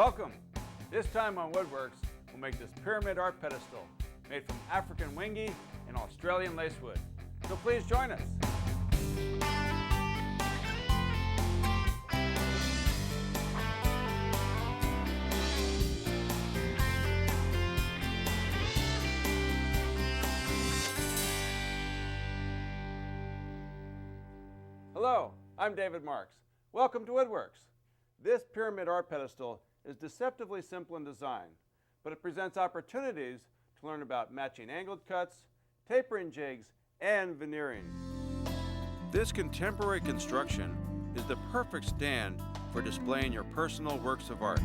Welcome! This time on WoodWorks, we'll make this pyramid art pedestal made from African wenge and Australian lacewood. So please join us. Hello, I'm David Marks. Welcome to WoodWorks. This pyramid art pedestal is deceptively simple in design, but it presents opportunities to learn about matching angled cuts, tapering jigs, and veneering. This contemporary construction is the perfect stand for displaying your personal works of art.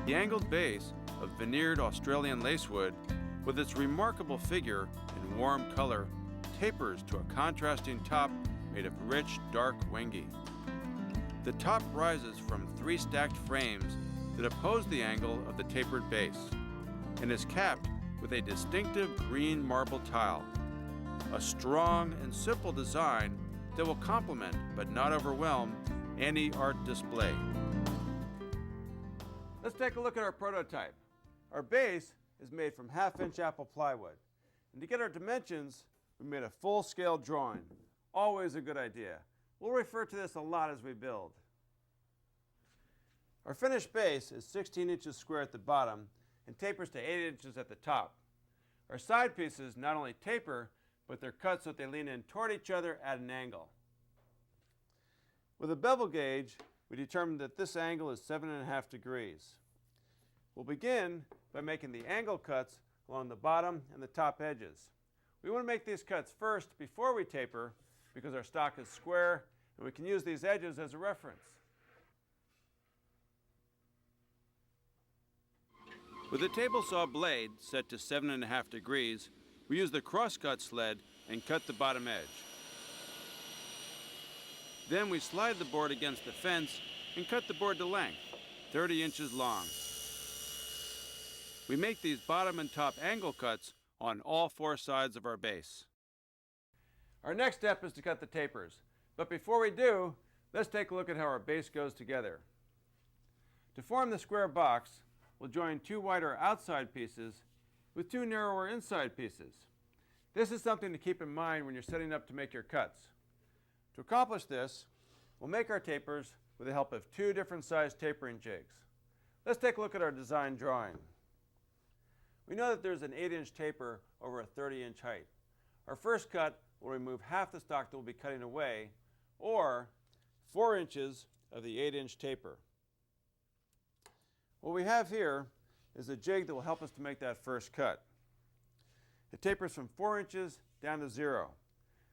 The angled base of veneered Australian lacewood, with its remarkable figure and warm color, tapers to a contrasting top made of rich, dark wenge. The top rises from 3 stacked frames that oppose the angle of the tapered base and is capped with a distinctive green marble tile, a strong and simple design that will complement but not overwhelm any art display. Let's take a look at our prototype. Our base is made from 1/2-inch apple plywood, and to get our dimensions, we made a full-scale drawing. Always a good idea. We'll refer to this a lot as we build. Our finished base is 16 inches square at the bottom and tapers to 8 inches at the top. Our side pieces not only taper, but they're cut so that they lean in toward each other at an angle. With a bevel gauge, we determined that this angle is 7.5 degrees. We'll begin by making the angle cuts along the bottom and the top edges. We want to make these cuts first before we taper, because our stock is square and we can use these edges as a reference. With a table saw blade set to 7.5 degrees, we use the crosscut sled and cut the bottom edge. Then we slide the board against the fence and cut the board to length, 30 inches long. We make these bottom and top angle cuts on all 4 sides of our base. Our next step is to cut the tapers, but before we do, let's take a look at how our base goes together. To form the square box, we'll join 2 wider outside pieces with 2 narrower inside pieces. This is something to keep in mind when you're setting up to make your cuts. To accomplish this, we'll make our tapers with the help of 2 different size tapering jigs. Let's take a look at our design drawing. We know that there's an 8-inch taper over a 30-inch height. Our first cut will remove half the stock that we'll be cutting away, or 4 inches of the 8-inch taper. What we have here is a jig that will help us to make that first cut. It tapers from 4 inches down to 0.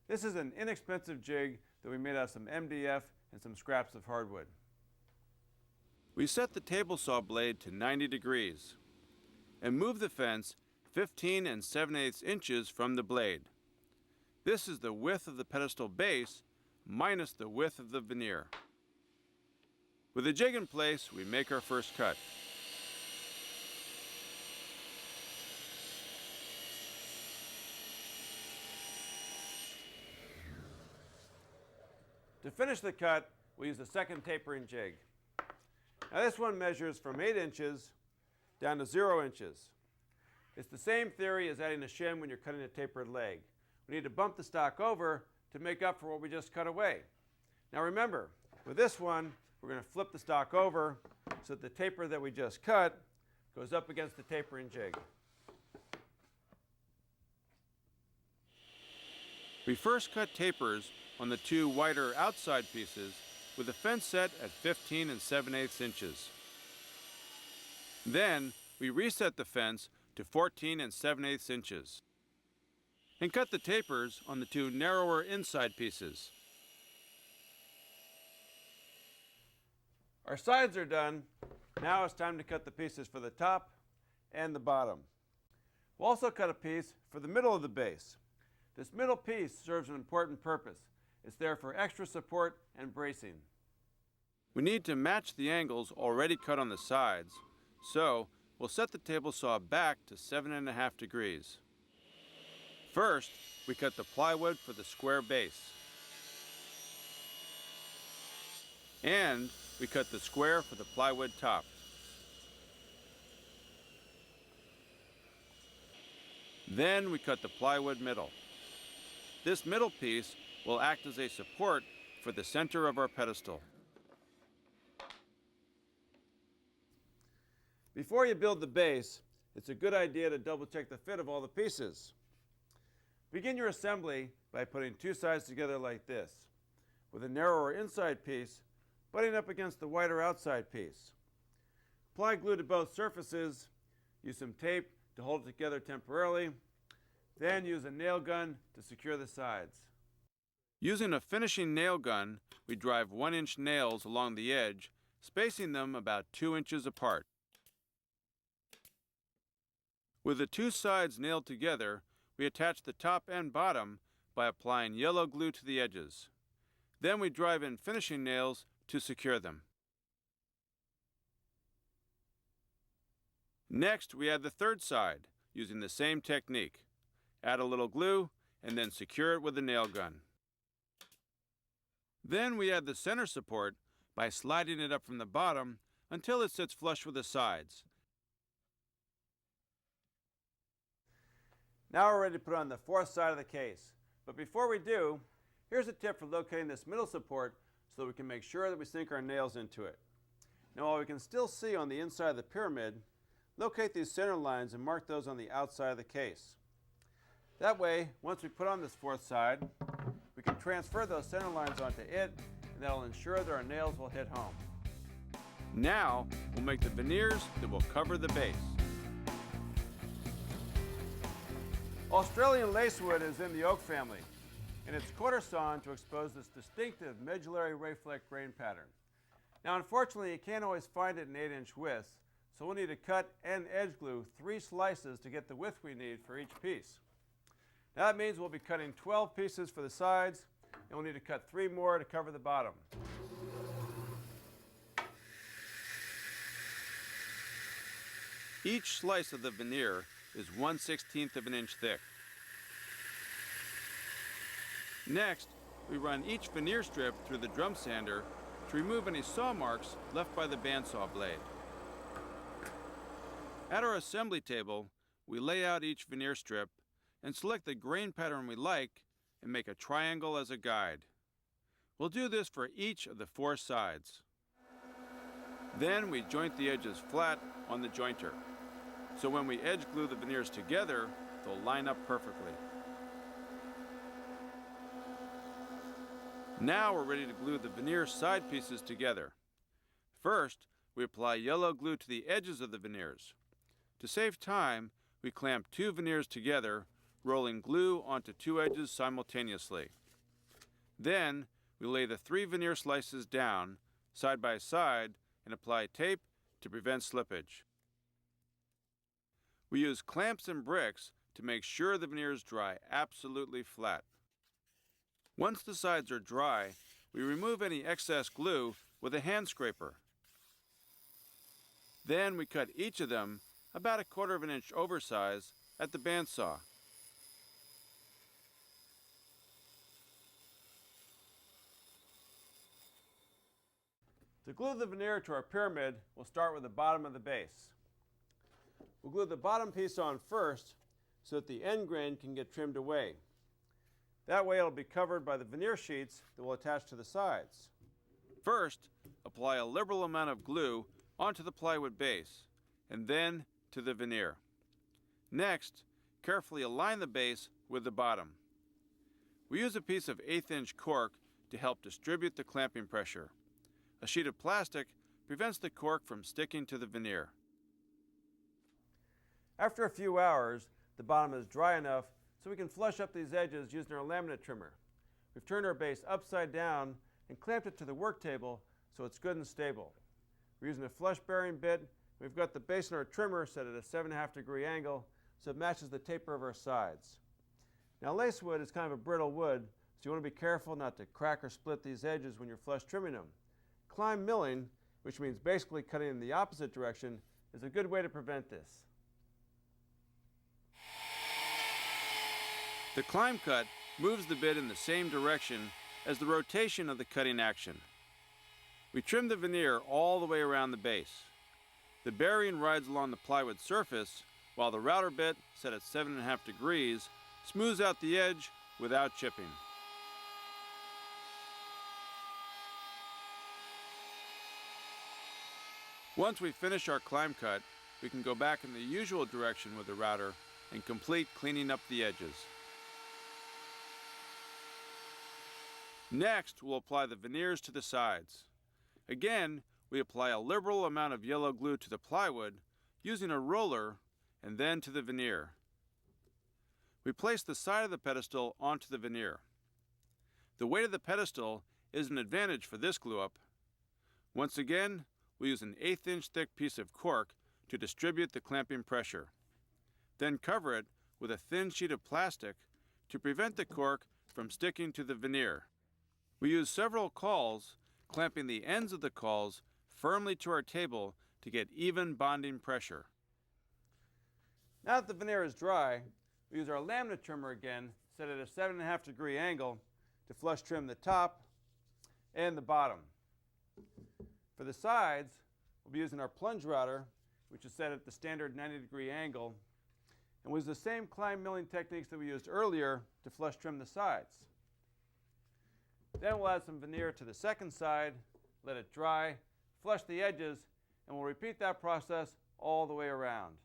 This is an inexpensive jig that we made out of some MDF and some scraps of hardwood. We set the table saw blade to 90 degrees and move the fence 15 7/8 inches from the blade. This is the width of the pedestal base minus the width of the veneer. With the jig in place, we make our first cut. To finish the cut, we use the second tapering jig. Now this one measures from 8 inches down to 0 inches. It's the same theory as adding a shim when you're cutting a tapered leg. We need to bump the stock over to make up for what we just cut away. Now remember, with this one, we're going to flip the stock over so that the taper that we just cut goes up against the tapering jig. We first cut tapers on the 2 wider outside pieces with the fence set at 15 7/8 inches. Then we reset the fence to 14 7/8 inches and cut the tapers on the 2 narrower inside pieces. Our sides are done. Now it's time to cut the pieces for the top and the bottom. We'll also cut a piece for the middle of the base. This middle piece serves an important purpose. It's there for extra support and bracing. We need to match the angles already cut on the sides, so we'll set the table saw back to 7.5 degrees. First, we cut the plywood for the square base. And we cut the square for the plywood top. Then we cut the plywood middle. This middle piece will act as a support for the center of our pedestal. Before you build the base, it's a good idea to double check the fit of all the pieces. Begin your assembly by putting two sides together like this, with a narrower inside piece butting up against the wider outside piece. Apply glue to both surfaces, use some tape to hold it together temporarily, then use a nail gun to secure the sides. Using a finishing nail gun, we drive 1-inch nails along the edge, spacing them about 2 inches apart. With the two sides nailed together, we attach the top and bottom by applying yellow glue to the edges. Then we drive in finishing nails to secure them. Next, we add the third side, using the same technique. Add a little glue, and then secure it with a nail gun. Then we add the center support by sliding it up from the bottom until it sits flush with the sides. Now we're ready to put on the fourth side of the case. But before we do, here's a tip for locating this middle support so that we can make sure that we sink our nails into it. Now, while we can still see on the inside of the pyramid, locate these center lines and mark those on the outside of the case. That way, once we put on this fourth side, we can transfer those center lines onto it, and that'll ensure that our nails will hit home. Now, we'll make the veneers that will cover the base. Australian lacewood is in the oak family, and it's quarter sawn to expose this distinctive medullary ray fleck grain pattern. Now, unfortunately, you can't always find it in 8-inch widths, so we'll need to cut and edge glue 3 slices to get the width we need for each piece. Now, that means we'll be cutting 12 pieces for the sides, and we'll need to cut 3 more to cover the bottom. Each slice of the veneer is 1/16 of an inch thick. Next, we run each veneer strip through the drum sander to remove any saw marks left by the bandsaw blade. At our assembly table, we lay out each veneer strip and select the grain pattern we like and make a triangle as a guide. We'll do this for each of the 4 sides. Then we joint the edges flat on the jointer, so when we edge glue the veneers together, they'll line up perfectly. Now we're ready to glue the veneer side pieces together. First, we apply yellow glue to the edges of the veneers. To save time, we clamp 2 veneers together, rolling glue onto 2 edges simultaneously. Then, we lay the 3 veneer slices down, side by side, and apply tape to prevent slippage. We use clamps and bricks to make sure the veneers dry absolutely flat. Once the sides are dry, we remove any excess glue with a hand scraper. Then we cut each of them about 1/4 of an inch oversize at the bandsaw. To glue the veneer to our pyramid, we'll start with the bottom of the base. We'll glue the bottom piece on first so that the end grain can get trimmed away. That way it'll be covered by the veneer sheets that will attach to the sides. First, apply a liberal amount of glue onto the plywood base, and then to the veneer. Next, carefully align the base with the bottom. We use a piece of 1/8-inch cork to help distribute the clamping pressure. A sheet of plastic prevents the cork from sticking to the veneer. After a few hours, the bottom is dry enough so we can flush up these edges using our laminate trimmer. We've turned our base upside down and clamped it to the work table so it's good and stable. We're using a flush bearing bit. We've got the base on our trimmer set at a 7.5-degree angle so it matches the taper of our sides. Now, lacewood is kind of a brittle wood, so you want to be careful not to crack or split these edges when you're flush trimming them. Climb milling, which means basically cutting in the opposite direction, is a good way to prevent this. The climb cut moves the bit in the same direction as the rotation of the cutting action. We trim the veneer all the way around the base. The bearing rides along the plywood surface, while the router bit, set at 7.5 degrees, smooths out the edge without chipping. Once we finish our climb cut, we can go back in the usual direction with the router and complete cleaning up the edges. Next, we'll apply the veneers to the sides. Again, we apply a liberal amount of yellow glue to the plywood using a roller and then to the veneer. We place the side of the pedestal onto the veneer. The weight of the pedestal is an advantage for this glue up. Once again, we use an 1/8 inch thick piece of cork to distribute the clamping pressure. Then cover it with a thin sheet of plastic to prevent the cork from sticking to the veneer. We use several cauls, clamping the ends of the cauls firmly to our table to get even bonding pressure. Now that the veneer is dry, we use our laminate trimmer again, set at a 7.5 degree angle to flush trim the top and the bottom. For the sides, we'll be using our plunge router, which is set at the standard 90 degree angle, and was the same climb milling techniques that we used earlier to flush trim the sides. Then we'll add some veneer to the second side, let it dry, flush the edges, and we'll repeat that process all the way around.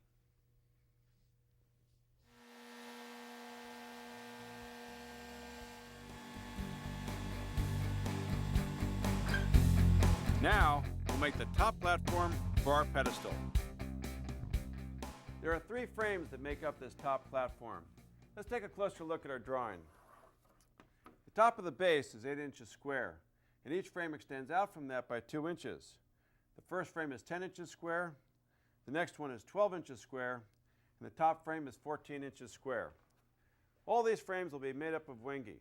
Now, we'll make the top platform for our pedestal. There are 3 frames that make up this top platform. Let's take a closer look at our drawing. The top of the base is 8 inches square, and each frame extends out from that by 2 inches. The first frame is 10 inches square, the next one is 12 inches square, and the top frame is 14 inches square. All these frames will be made up of wenge.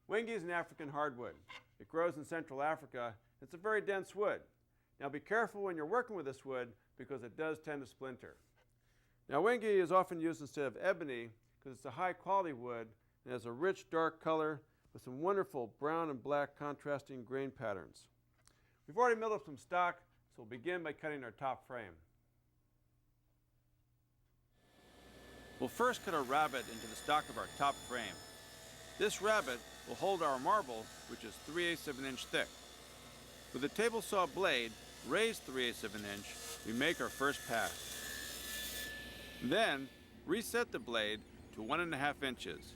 Wenge is an African hardwood. It grows in Central Africa. It's a very dense wood. Now be careful when you're working with this wood because it does tend to splinter. Now wenge is often used instead of ebony because it's a high quality wood and has a rich dark color with some wonderful brown and black contrasting grain patterns. We've already milled up some stock, so we'll begin by cutting our top frame. We'll first cut a rabbet into the stock of our top frame. This rabbet will hold our marble, which is 3/8 of an inch thick. With a table saw blade raised 3/8 of an inch, we make our first pass. Then, reset the blade to 1.5 inches.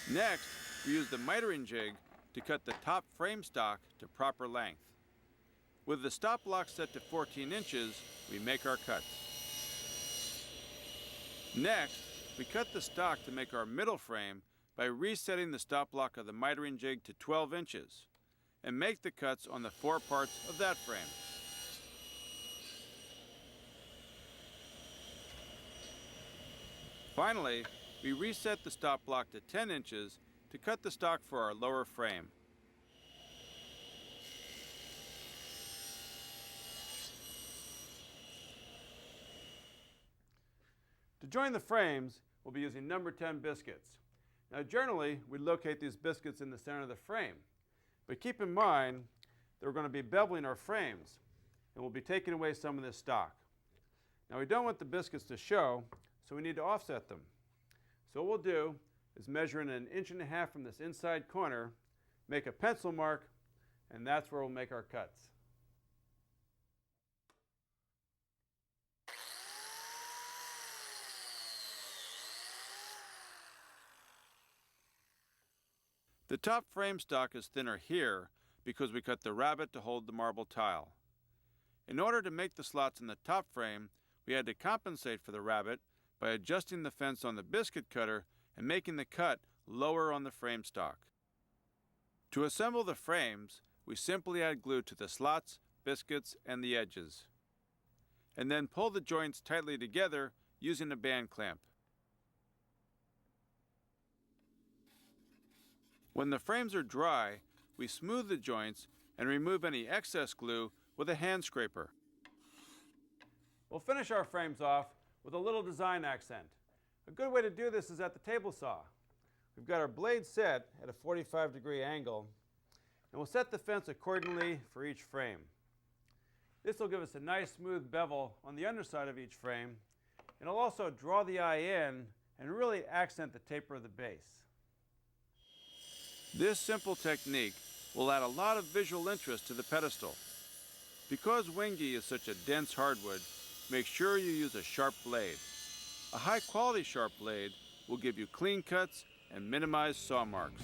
Next, we use the mitering jig to cut the top frame stock to proper length. With the stop block set to 14 inches, we make our cuts. Next, we cut the stock to make our middle frame by resetting the stop block of the mitering jig to 12 inches and make the cuts on the 4 parts of that frame. Finally, we reset the stop block to 10 inches to cut the stock for our lower frame. To join the frames, we'll be using number 10 biscuits. Now generally, we locate these biscuits in the center of the frame, but keep in mind that we're going to be beveling our frames, and we'll be taking away some of this stock. Now we don't want the biscuits to show, so we need to offset them. So what we'll do is measure in 1.5 inches from this inside corner, make a pencil mark, and that's where we'll make our cuts. The top frame stock is thinner here because we cut the rabbet to hold the marble tile. In order to make the slots in the top frame, we had to compensate for the rabbet by adjusting the fence on the biscuit cutter and making the cut lower on the frame stock. To assemble the frames, we simply add glue to the slots, biscuits, and the edges, and then pull the joints tightly together using a band clamp. When the frames are dry, we smooth the joints and remove any excess glue with a hand scraper. We'll finish our frames off with a little design accent. A good way to do this is at the table saw. We've got our blade set at a 45 degree angle, And we'll set the fence accordingly for each frame. This will give us a nice smooth bevel on the underside of each frame, and it'll also draw the eye in and really accent the taper of the base. This simple technique will add a lot of visual interest to the pedestal. Because wenge is such a dense hardwood, make sure you use a sharp blade. A high-quality sharp blade will give you clean cuts and minimize saw marks.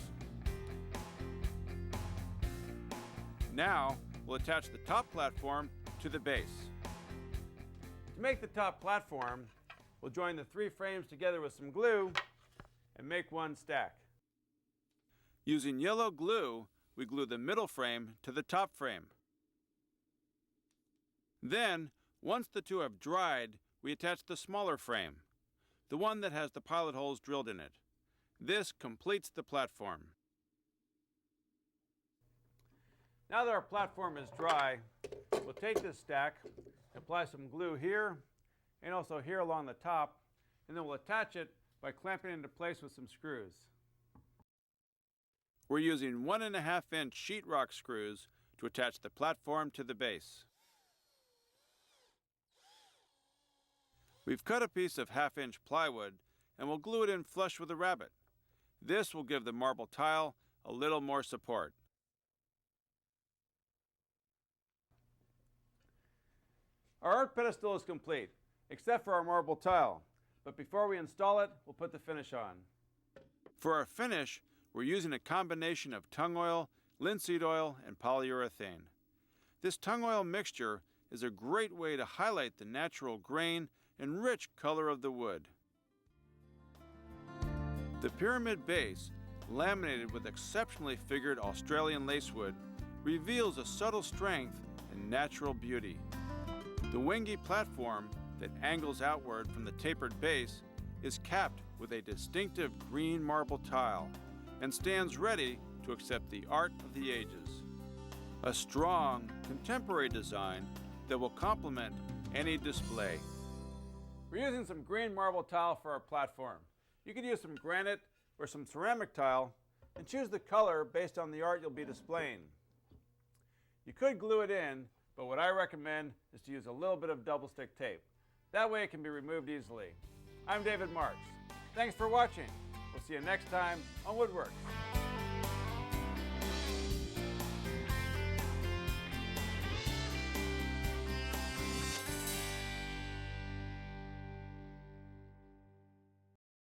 Now, we'll attach the top platform to the base. To make the top platform, we'll join the 3 frames together with some glue and make one stack. Using yellow glue, we glue the middle frame to the top frame. Then, once the 2 have dried, we attach the smaller frame, the one that has the pilot holes drilled in it. This completes the platform. Now that our platform is dry, we'll take this stack, apply some glue here and also here along the top, and then we'll attach it by clamping it into place with some screws. We're using 1.5-inch sheetrock screws to attach the platform to the base. We've cut a piece of 1/2-inch plywood and we'll glue it in flush with the rabbet. This will give the marble tile a little more support. Our art pedestal is complete, except for our marble tile. But before we install it, we'll put the finish on. For our finish, we're using a combination of tung oil, linseed oil, and polyurethane. This tung oil mixture is a great way to highlight the natural grain and rich color of the wood. The pyramid base, laminated with exceptionally figured Australian lacewood, reveals a subtle strength and natural beauty. The wenge platform that angles outward from the tapered base is capped with a distinctive green marble tile and stands ready to accept the art of the ages. A strong, contemporary design that will complement any display. We're using some green marble tile for our platform. You could use some granite or some ceramic tile and choose the color based on the art you'll be displaying. You could glue it in, but what I recommend is to use a little bit of double stick tape. That way it can be removed easily. I'm David Marks. Thanks for watching. We'll see you next time on WoodWorks.